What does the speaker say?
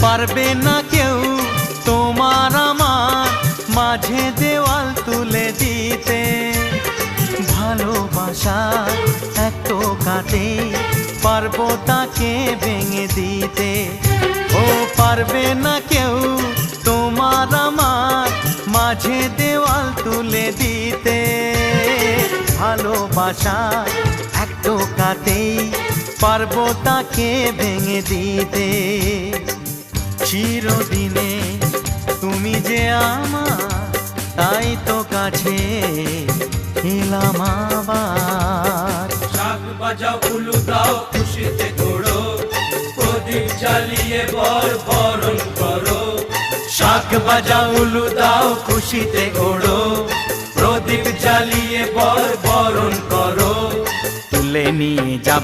পারবে না কেউ তোমার আমার মাঝে দেওয়াল তুলে দিতে। ভালোবাসা এক টোকাতে পারবো তাকে ভেঙে দিতে। ও পারবে না কেউ তোমার আমার মাঝে দেওয়াল তুলে দিতে। ভালোবাসা এক টোকাতেই পারবো তাকে ভেঙে দিতে। চিরদিনে তুমি যে আমার, তাই তো কাছে এলাম আবার। শাক বাজাও উলু দাও খুশিতে ঘোড়ো, প্রদীপ জ্বালিয়ে বরণ করো। শাক বাজাও উলু দাও খুশিতে ঘোড়ো, প্রদীপ জ্বালিয়ে বরণ করো। তুলে নিয়ে যাব